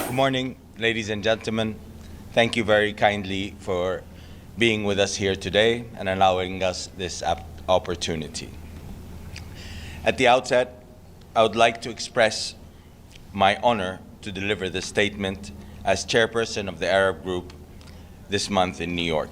Good morning, ladies and gentlemen. Thank you very kindly for being with us here today and allowing us this opportunity. At the outset, I would like to express my honor to deliver this statement as chairperson of the Arab Group this month in New York.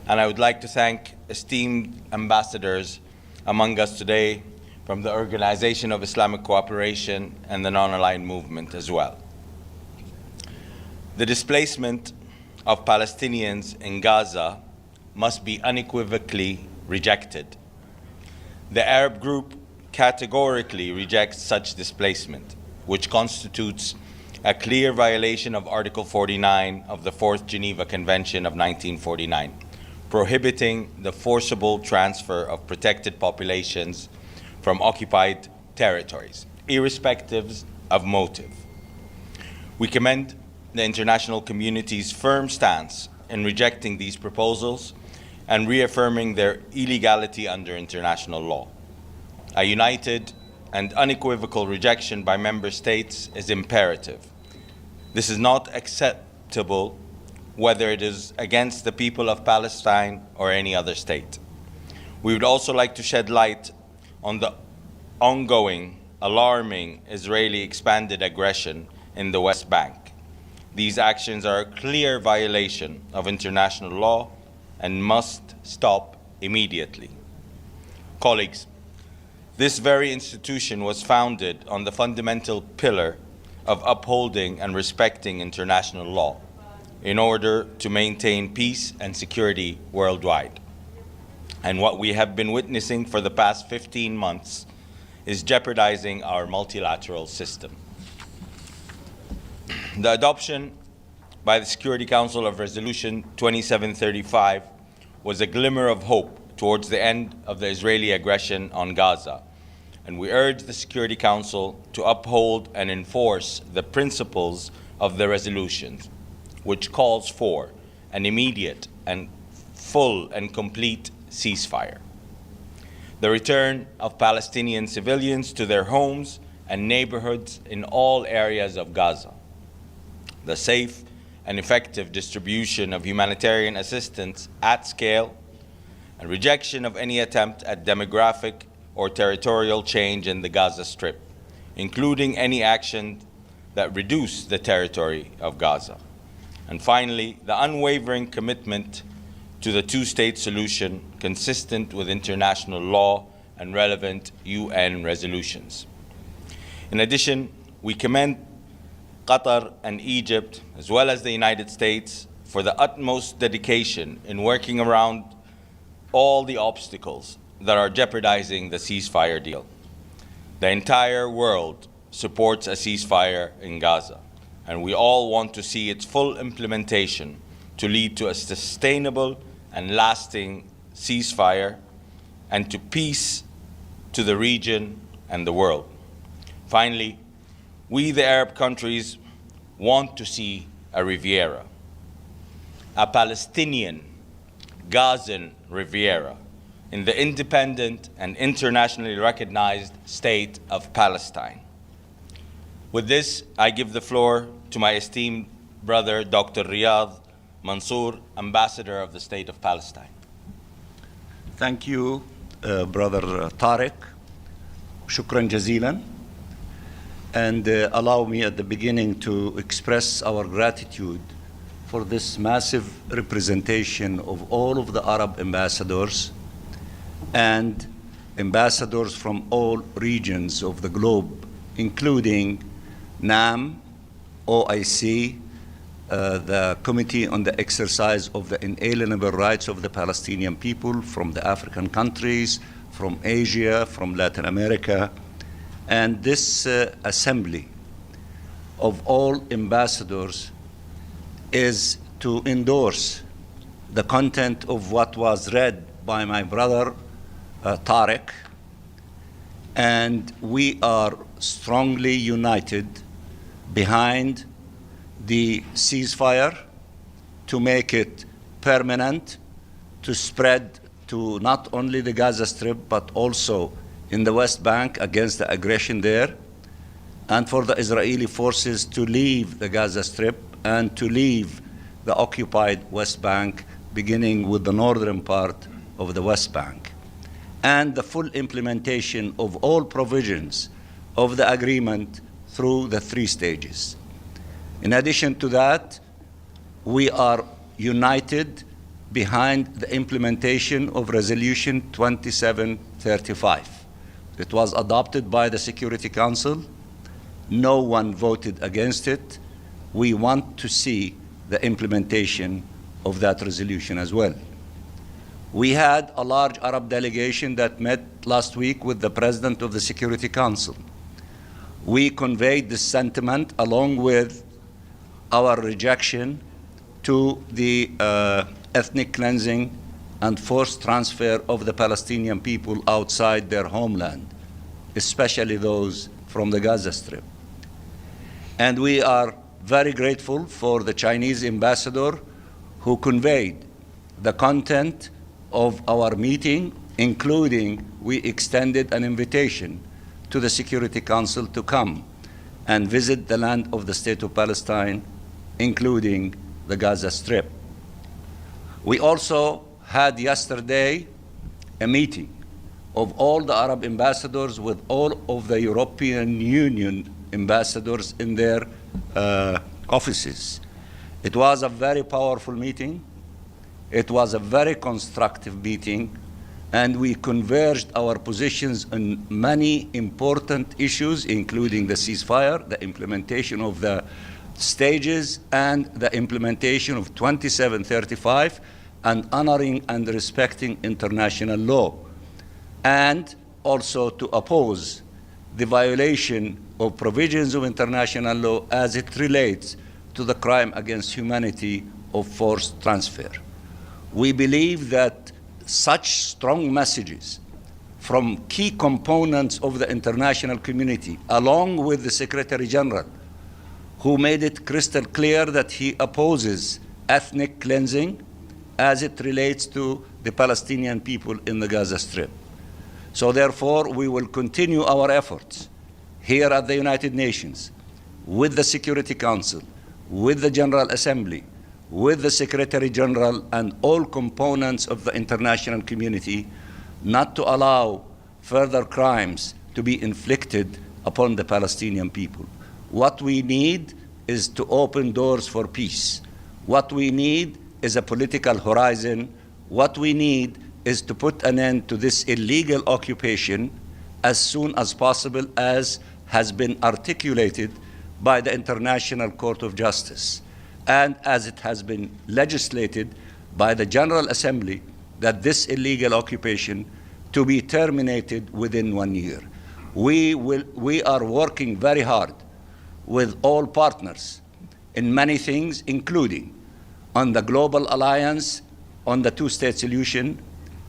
And I would like to thank esteemed ambassadors among us today from the Organization of Islamic Cooperation and the Non-Aligned Movement as well. The displacement of Palestinians in Gaza must be unequivocally rejected. The Arab Group categorically rejects such displacement, which constitutes a clear violation of Article 49 of the Fourth Geneva Convention of 1949, prohibiting the forcible transfer of protected populations from occupied territories, irrespective of motive. We commend the international community's firm stance in rejecting these proposals and reaffirming their illegality under international law. A united and unequivocal rejection by member states is imperative. This is not acceptable whether it is against the people of Palestine or any other state. We would also like to shed light on the ongoing, alarming Israeli expanded aggression in the West Bank. These actions are a clear violation of international law and must stop immediately. Colleagues, this very institution was founded on the fundamental pillar of upholding and respecting international law in order to maintain peace and security worldwide. And what we have been witnessing for the past 15 months is jeopardizing our multilateral system. The adoption by the Security Council of Resolution 2735 was a glimmer of hope towards the end of the Israeli aggression on Gaza, and we urge the Security Council to uphold and enforce the principles of the resolutions, which calls for an immediate and full and complete ceasefire, the return of Palestinian civilians to their homes and neighborhoods in all areas of Gaza, the safe and effective distribution of humanitarian assistance at scale, and rejection of any attempt at demographic or territorial change in the Gaza Strip, including any action that reduce the territory of Gaza. And finally, the unwavering commitment to the two-state solution consistent with international law and relevant UN resolutions. In addition, we commend Qatar and Egypt, as well as the United States, for the utmost dedication in working around all the obstacles that are jeopardizing the ceasefire deal. The entire world supports a ceasefire in Gaza, and we all want to see its full implementation to lead to a sustainable and lasting ceasefire and to peace to the region and the world. Finally, we, the Arab countries, want to see a Riviera, a Palestinian Gazan Riviera in the independent and internationally recognized state of Palestine. With this, I give the floor to my esteemed brother, Dr. Riyadh Mansour, Ambassador of the State of Palestine. Thank you, Brother Tariq. Shukran jazilan. And allow me at the beginning to express our gratitude for this massive representation of all of the Arab ambassadors and ambassadors from all regions of the globe, including NAM, OIC, the Committee on the Exercise of the Inalienable Rights of the Palestinian People from the African countries, from Asia, from Latin America, and this assembly of all ambassadors is to endorse the content of what was read by my brother Tariq, and we are strongly united behind the ceasefire to make it permanent, to spread to not only the Gaza Strip but also in the West Bank against the aggression there, and for the Israeli forces to leave the Gaza Strip and to leave the occupied West Bank, beginning with the northern part of the West Bank, and the full implementation of all provisions of the agreement through the 3 stages. In addition to that, we are united behind the implementation of Resolution 2735. It was adopted by the Security Council. No one voted against it. We want to see the implementation of that resolution as well. We had a large Arab delegation that met last week with the President of the Security Council. We conveyed this sentiment along with our rejection to the ethnic cleansing and forced transfer of the Palestinian people outside their homeland, especially those from the Gaza Strip. And we are very grateful for the Chinese ambassador who conveyed the content of our meeting, including we extended an invitation to the Security Council to come and visit the land of the State of Palestine, including the Gaza Strip. We also had yesterday a meeting of all the Arab ambassadors with all of the European Union ambassadors in their offices. It was a very powerful meeting. It was a very constructive meeting, and we converged our positions on many important issues, including the ceasefire, the implementation of the stages, and the implementation of 2735, and honoring and respecting international law, and also to oppose the violation of provisions of international law as it relates to the crime against humanity of forced transfer. We believe that such strong messages from key components of the international community, along with the Secretary General, who made it crystal clear that he opposes ethnic cleansing as it relates to the Palestinian people in the Gaza Strip. So therefore, we will continue our efforts here at the United Nations, with the Security Council, with the General Assembly, with the Secretary General and all components of the international community, not to allow further crimes to be inflicted upon the Palestinian people. What we need is to open doors for peace. What we need is a political horizon. What we need is to put an end to this illegal occupation as soon as possible, as has been articulated by the International Court of Justice, and as it has been legislated by the General Assembly, that this illegal occupation to be terminated within 1 year. We are working very hard with all partners in many things, including on the global alliance, on the two-state solution,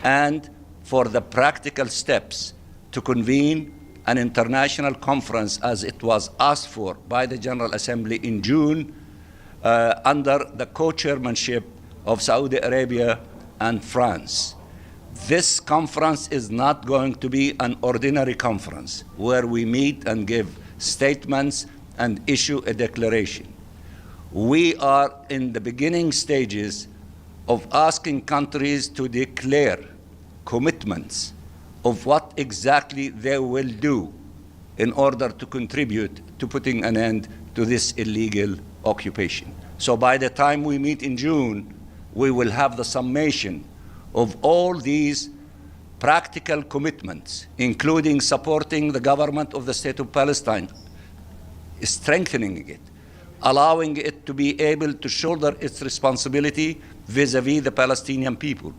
and for the practical steps to convene an international conference as it was asked for by the General Assembly in June under the co-chairmanship of Saudi Arabia and France. This conference is not going to be an ordinary conference where we meet and give statements and issue a declaration. We are in the beginning stages of asking countries to declare commitments of what exactly they will do in order to contribute to putting an end to this illegal occupation. So by the time we meet in June, we will have the summation of all these practical commitments, including supporting the government of the State of Palestine, strengthening it, allowing it to be able to shoulder its responsibility vis-à-vis the Palestinian people.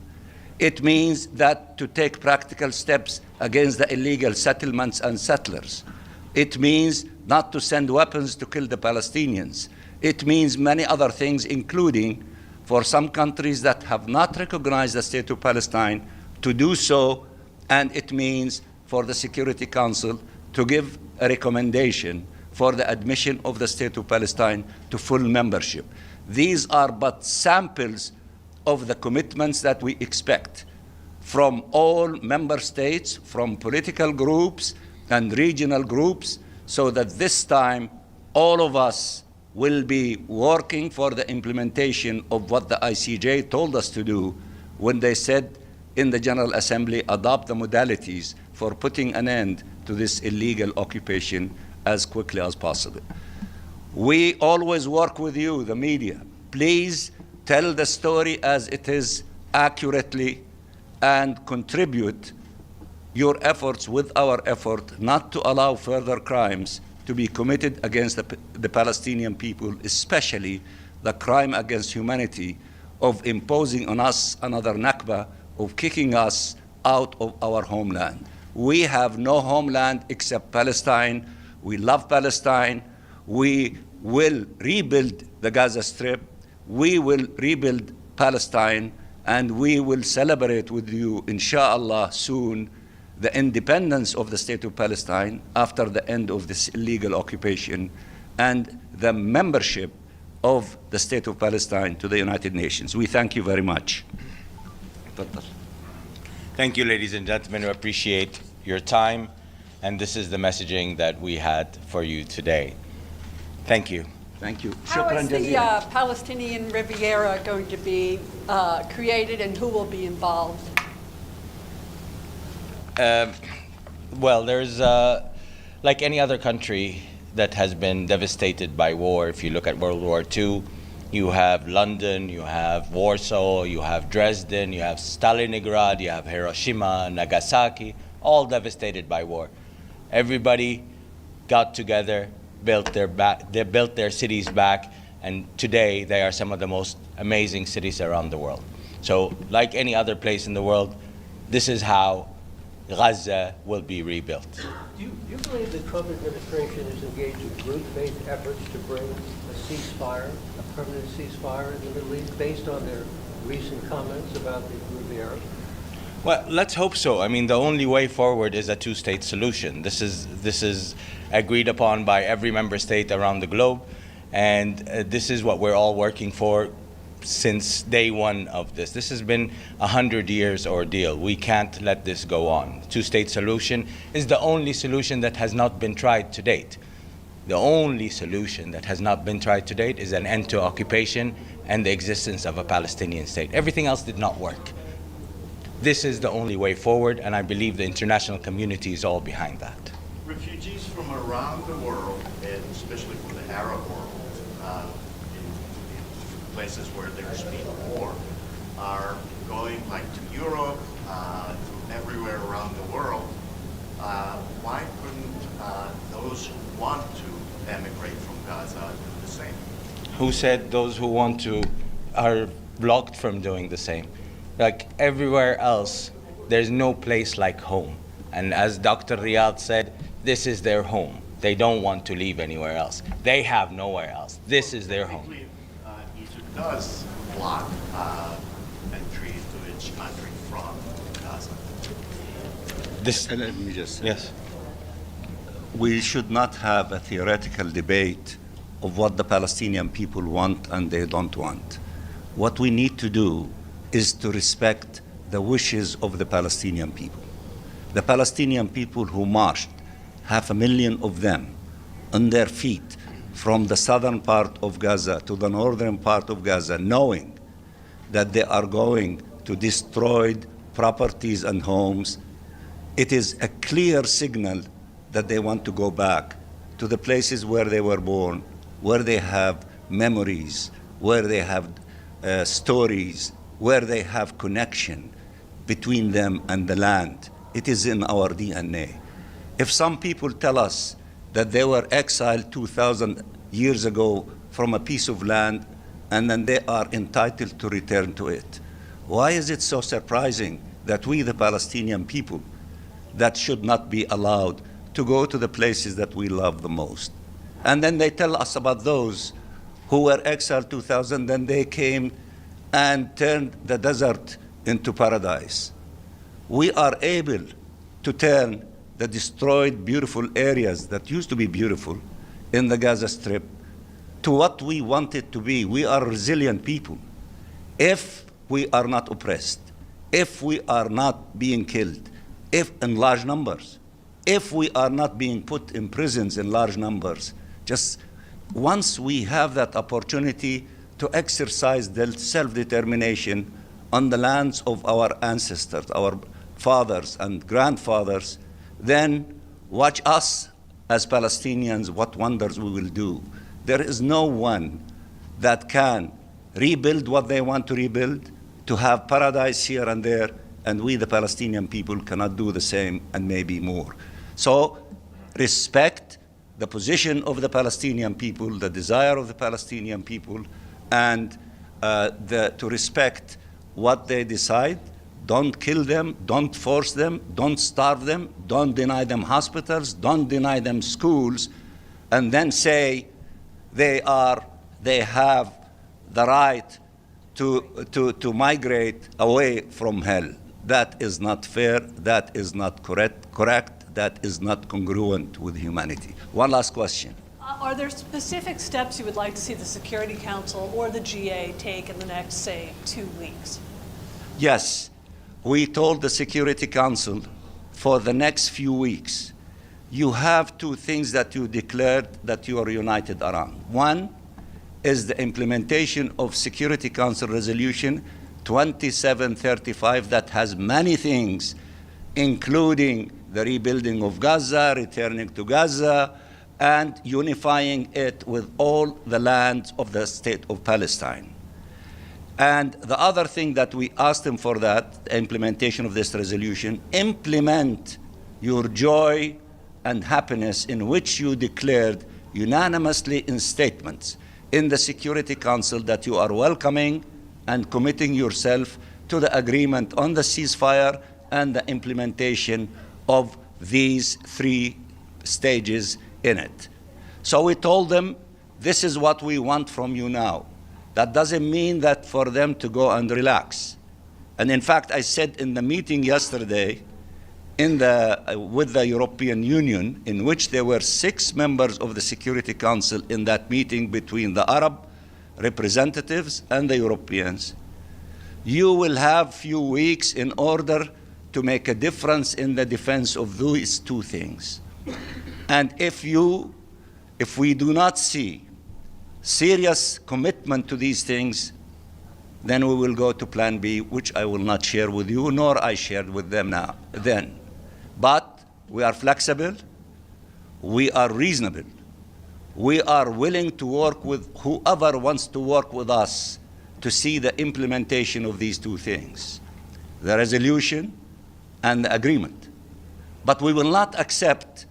It means that to take practical steps against the illegal settlements and settlers. It means not to send weapons to kill the Palestinians. It means many other things, including for some countries that have not recognized the State of Palestine to do so, and it means for the Security Council to give a recommendation for the admission of the State of Palestine to full membership. These are but samples of the commitments that we expect from all member states, from political groups and regional groups, so that this time all of us will be working for the implementation of what the ICJ told us to do when they said in the General Assembly, adopt the modalities for putting an end to this illegal occupation as quickly as possible. We always work with you, the media. Please tell the story as it is accurately and contribute your efforts with our effort not to allow further crimes to be committed against the Palestinian people, especially the crime against humanity of imposing on us another Nakba, of kicking us out of our homeland. We have no homeland except Palestine. We love Palestine. We will rebuild the Gaza Strip. We will rebuild Palestine, and we will celebrate with you, inshallah, soon, the independence of the state of Palestine after the end of this illegal occupation and the membership of the state of Palestine to the United Nations. We thank you very much. Thank you, ladies and gentlemen. We appreciate your time, and this is the messaging that we had for you today. Thank you. Thank you. How is the Palestinian Riviera going to be created, and who will be involved? Well, there's, like any other country that has been devastated by war, if you look at World War II, you have London, you have Warsaw, you have Dresden, you have Stalingrad, you have Hiroshima, Nagasaki, all devastated by war. Everybody got together, they built their cities back, and today they are some of the most amazing cities around the world. So, like any other place in the world, this is how Gaza will be rebuilt. Do you believe the Trump administration is engaged in good-faith efforts to bring a ceasefire, a permanent ceasefire in the Middle East, based on their recent comments about the Riviera? Well, let's hope so. I mean, the only way forward is a two-state solution. This is agreed upon by every member state around the globe, and this is what we're all working for since day one of this. This has been 100 years ordeal. We can't let this go on. Two-state solution is the only solution that has not been tried to date. The only solution that has not been tried to date is an end to occupation and the existence of a Palestinian state. Everything else did not work. This is the only way forward, and I believe the international community is all behind that. Refugees from around the world, and especially from the Arab world, places where there's been war, are going like to Europe, to everywhere around the world. Why couldn't those who want to emigrate from Gaza do the same? Who said those who want to are blocked from doing the same? Like everywhere else, there's no place like home. And as Dr. Riyad said, this is their home. They don't want to leave anywhere else. They have nowhere else. This is their home. Egypt does block entry to each country from Gaza. Let me just say, Yes. we should not have a theoretical debate of what the Palestinian people want and they don't want. What we need to do is to respect the wishes of the Palestinian people. The Palestinian people who marched, 500,000 of them, on their feet from the southern part of Gaza to the northern part of Gaza, knowing that they are going to destroy properties and homes, it is a clear signal that they want to go back to the places where they were born, where they have memories, where they have stories, where they have connection between them and the land. It is in our DNA. If some people tell us that they were exiled 2,000 years ago from a piece of land and then they are entitled to return to it, why is it so surprising that we, the Palestinian people, that should not be allowed to go to the places that we love the most? And then they tell us about those who were exiled 2,000, then they came and turned the desert into paradise. We are able to turn the destroyed beautiful areas that used to be beautiful in the Gaza Strip to what we want it to be. We are resilient people. If we are not oppressed, if we are not being killed, if in large numbers, if we are not being put in prisons in large numbers, just once we have that opportunity to exercise the self-determination on the lands of our ancestors, our fathers and grandfathers, then watch us as Palestinians, what wonders we will do. There is no one that can rebuild what they want to rebuild, to have paradise here and there, and we, the Palestinian people, cannot do the same and maybe more. So respect the position of the Palestinian people, the desire of the Palestinian people, and to respect what they decide. Don't kill them, don't force them, don't starve them, don't deny them hospitals, don't deny them schools, and then say they have the right to migrate away from hell. That is not fair, that is not correct, that is not congruent with humanity. One last question. Are there specific steps you would like to see the Security Council or the GA take in the next, say, 2 weeks? Yes, we told the Security Council for the next few weeks, you have two things that you declared that you are united around. One is the implementation of Security Council Resolution 2735 that has many things, including the rebuilding of Gaza, returning to Gaza, and unifying it with all the lands of the state of Palestine. And the other thing that we asked them for that, the implementation of this resolution, implement your joy and happiness in which you declared unanimously in statements in the Security Council that you are welcoming and committing yourself to the agreement on the ceasefire and the implementation of these 3 stages in it. So we told them, this is what we want from you now. That doesn't mean that for them to go and relax. And in fact, I said in the meeting yesterday with the European Union, in which there were 6 members of the Security Council in that meeting between the Arab representatives and the Europeans, you will have few weeks in order to make a difference in the defense of these 2 things. And if we do not see serious commitment to these things, then we will go to Plan B, which I will not share with you, nor I shared with them then. But we are flexible, we are reasonable, we are willing to work with whoever wants to work with us to see the implementation of these 2 things, the resolution and the agreement. But we will not accept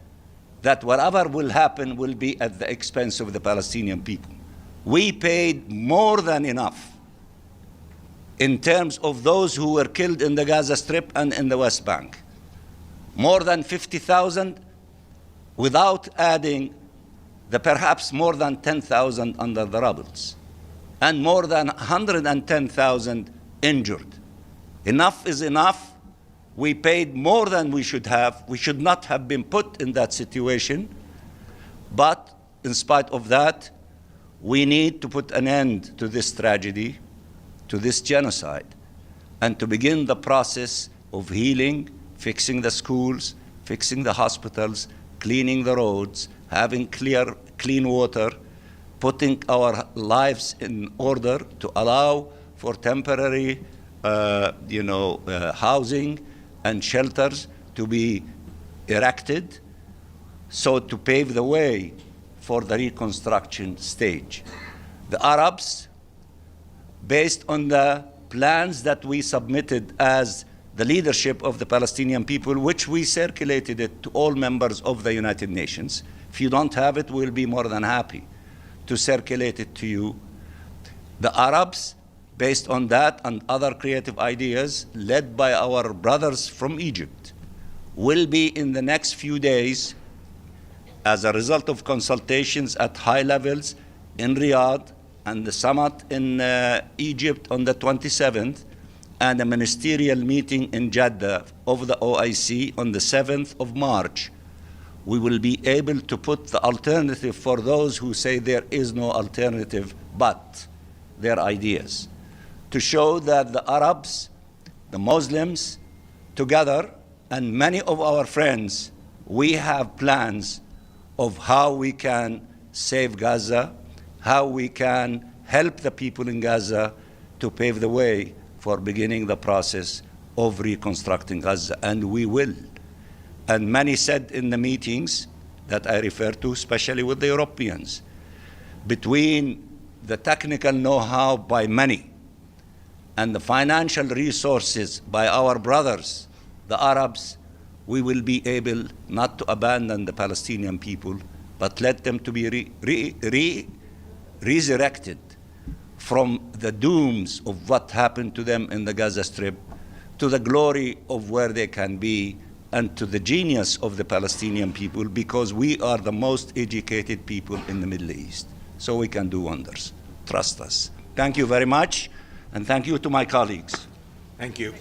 that whatever will happen will be at the expense of the Palestinian people. We paid more than enough in terms of those who were killed in the Gaza Strip and in the West Bank. More than 50,000 without adding the perhaps more than 10,000 under the rubbles, and more than 110,000 injured. Enough is enough. We paid more than we should have. We should not have been put in that situation. But in spite of that, we need to put an end to this tragedy, to this genocide, and to begin the process of healing, fixing the schools, fixing the hospitals, cleaning the roads, having clean water, putting our lives in order to allow for temporary housing and shelters to be erected, so to pave the way for the reconstruction stage. The Arabs, based on the plans that we submitted as the leadership of the Palestinian people, which we circulated it to all members of the United Nations. If you don't have it, we'll be more than happy to circulate it to you. The Arabs, based on that and other creative ideas led by our brothers from Egypt, will be in the next few days, as a result of consultations at high levels in Riyadh and the summit in Egypt on the 27th, and a ministerial meeting in Jeddah of the OIC on the 7th of March, we will be able to put the alternative for those who say there is no alternative but their ideas, to show that the Arabs, the Muslims, together, and many of our friends we have plans of how we can save Gaza, how we can help the people in Gaza to pave the way for beginning the process of reconstructing Gaza, and we will. And many said in the meetings that I refer to, especially with the Europeans, between the technical know-how by many and the financial resources by our brothers, the Arabs, we will be able not to abandon the Palestinian people, but let them to be resurrected from the dooms of what happened to them in the Gaza Strip to the glory of where they can be and to the genius of the Palestinian people, because we are the most educated people in the Middle East. So we can do wonders. Trust us. Thank you very much, and thank you to my colleagues. Thank you.